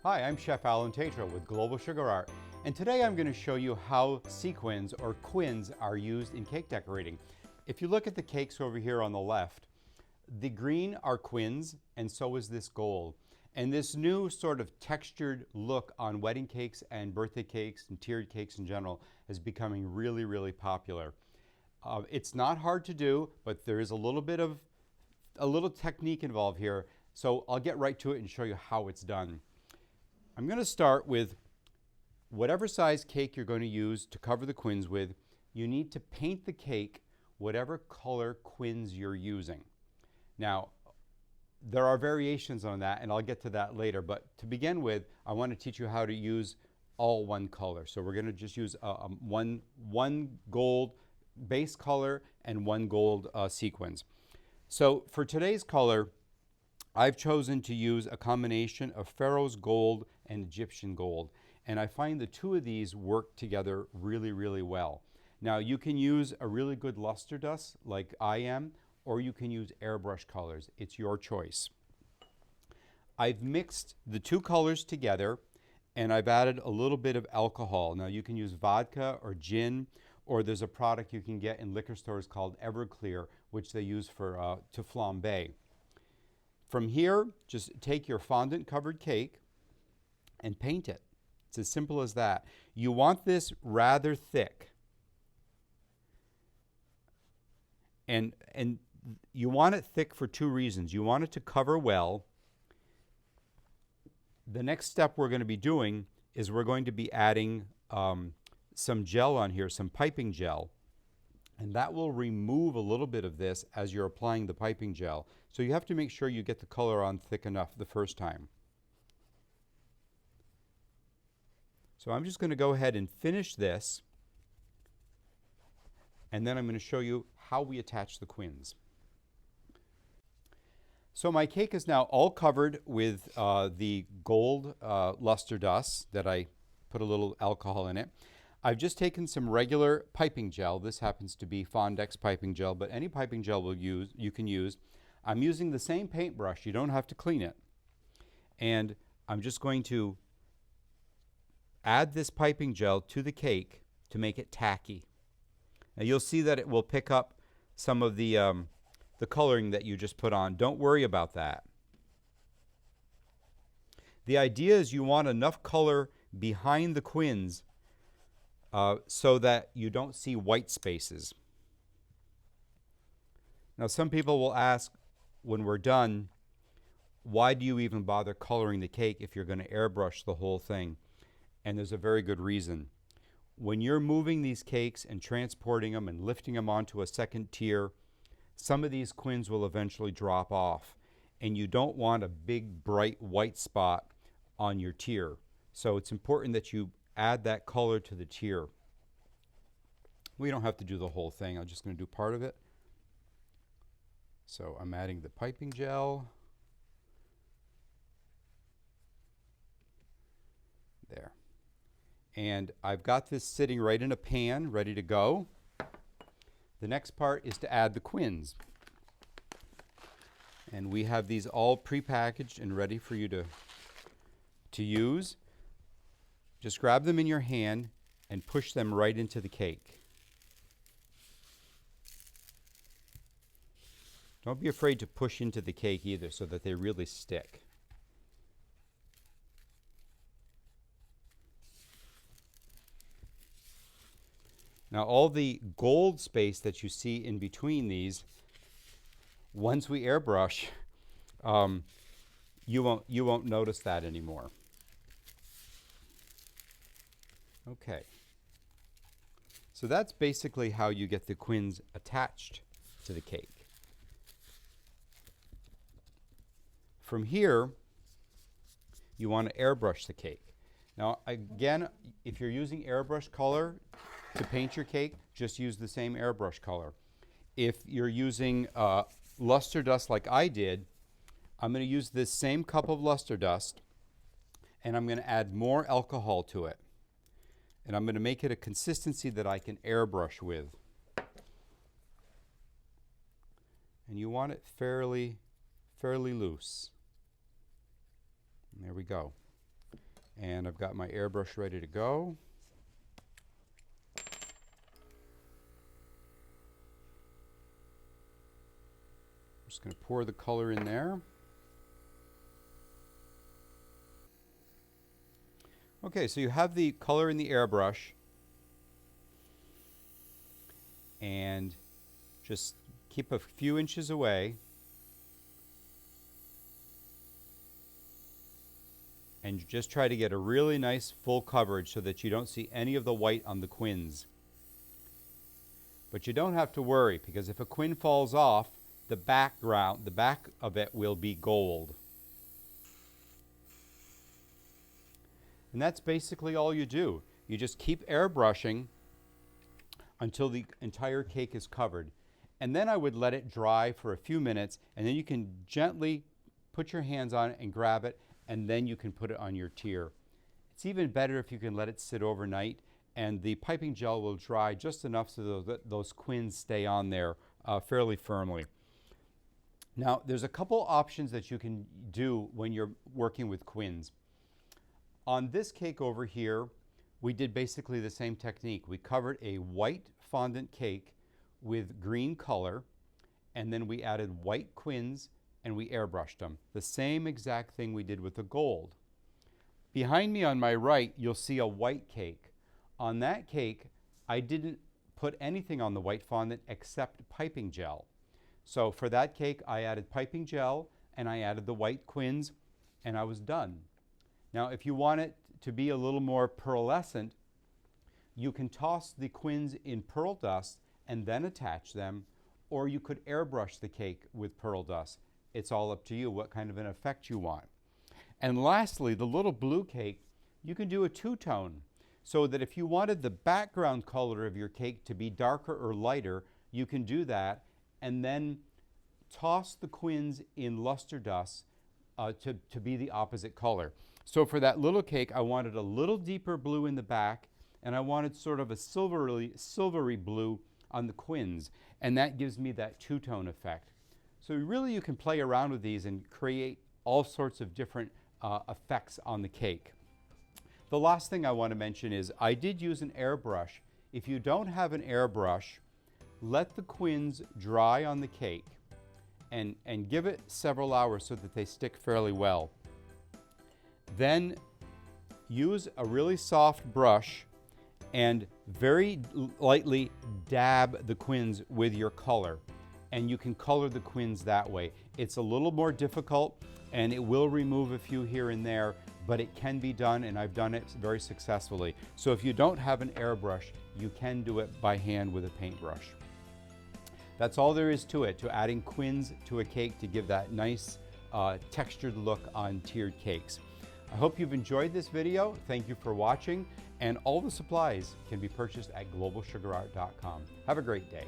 Hi, I'm Chef Alan Tatro with Global Sugar Art, and today I'm going to show you how sequins or quins are used in cake decorating. If you look at the cakes over here on the left, the green are quins and so is this gold. And this new sort of textured look on wedding cakes and birthday cakes and tiered cakes in general is becoming really, really popular. It's not hard to do, but there is a little technique involved here. So I'll get right to it and show you how it's done. I'm going to start with whatever size cake you're going to use to cover the quins with. You need to paint the cake whatever color quins you're using. Now, there are variations on that, and I'll get to that later. But to begin with, I want to teach you how to use all one color. So we're going to just use one gold base color and one gold sequins. So for today's color, I've chosen to use a combination of Pharaoh's gold and Egyptian gold. And I find the two of these work together really, really well. Now you can use a really good luster dust like I am, or you can use airbrush colors. It's your choice. I've mixed the two colors together and I've added a little bit of alcohol. Now you can use vodka or gin, or there's a product you can get in liquor stores called Everclear, which they use for to flambe. From here, just take your fondant covered cake and paint it. It's as simple as that. You want this rather thick. And you want it thick for two reasons. You want it to cover well. The next step we're going to be doing is we're going to be adding some gel on here, some piping gel. And that will remove a little bit of this as you're applying the piping gel. So you have to make sure you get the color on thick enough the first time. So I'm just going to go ahead and finish this. And then I'm going to show you how we attach the quins. So my cake is now all covered with the gold luster dust that I put a little alcohol in it. I've just taken some regular piping gel. This happens to be Fondex piping gel, but any piping gel you can use. I'm using the same paintbrush. You don't have to clean it. And I'm just going to add this piping gel to the cake to make it tacky. Now you'll see that it will pick up some of the coloring that you just put on. Don't worry about that. The idea is you want enough color behind the quins so that you don't see white spaces. Now some people will ask when we're done, why do you even bother coloring the cake if you're going to airbrush the whole thing? And there's a very good reason. When you're moving these cakes and transporting them and lifting them onto a second tier, some of these quins will eventually drop off. And you don't want a big bright white spot on your tier. So it's important that you add that color to the tier. We don't have to do the whole thing. I'm just going to do part of it. So I'm adding the piping gel. There. And I've got this sitting right in a pan, ready to go. The next part is to add the quins. And we have these all prepackaged and ready for you to use. Just grab them in your hand and push them right into the cake. Don't be afraid to push into the cake either so that they really stick. Now all the gold space that you see in between these, once we airbrush, you won't notice that anymore. Okay. So that's basically how you get the quins attached to the cake. From here, you want to airbrush the cake. Now again, if you're using airbrush color to paint your cake, just use the same airbrush color. If you're using luster dust like I did, I'm going to use this same cup of luster dust and I'm going to add more alcohol to it. And I'm going to make it a consistency that I can airbrush with. And you want it fairly loose. And there we go. And I've got my airbrush ready to go. Just going to pour the color in there. Okay, so you have the color in the airbrush, and just keep a few inches away, and just try to get a really nice full coverage so that you don't see any of the white on the quins. But you don't have to worry, because if a quin falls off, the back of it will be gold. And that's basically all you do. You just keep airbrushing until the entire cake is covered. And then I would let it dry for a few minutes, and then you can gently put your hands on it and grab it, and then you can put it on your tier. It's even better if you can let it sit overnight, and the piping gel will dry just enough so that those quins stay on there fairly firmly. Now, there's a couple options that you can do when you're working with quins. On this cake over here, we did basically the same technique. We covered a white fondant cake with green color, and then we added white quins and we airbrushed them. The same exact thing we did with the gold. Behind me on my right, you'll see a white cake. On that cake, I didn't put anything on the white fondant except piping gel. So for that cake, I added piping gel and I added the white quins, and I was done. Now, if you want it to be a little more pearlescent, you can toss the quins in pearl dust and then attach them, or you could airbrush the cake with pearl dust. It's all up to you what kind of an effect you want. And lastly, the little blue cake, you can do a two-tone, so that if you wanted the background color of your cake to be darker or lighter, you can do that, and then toss the quins in luster dust to be the opposite color. So for that little cake, I wanted a little deeper blue in the back, and I wanted sort of a silvery blue on the quins, and that gives me that two-tone effect. So really you can play around with these and create all sorts of different effects on the cake. The last thing I want to mention is I did use an airbrush. If you don't have an airbrush, let the quins dry on the cake and give it several hours so that they stick fairly well. Then use a really soft brush and very lightly dab the quins with your color, and you can color the quins that way. It's a little more difficult and it will remove a few here and there, but it can be done, and I've done it very successfully. So if you don't have an airbrush, you can do it by hand with a paintbrush. That's all there is to it, to adding quins to a cake to give that nice textured look on tiered cakes. I hope you've enjoyed this video. Thank you for watching, and all the supplies can be purchased at globalsugarart.com. Have a great day.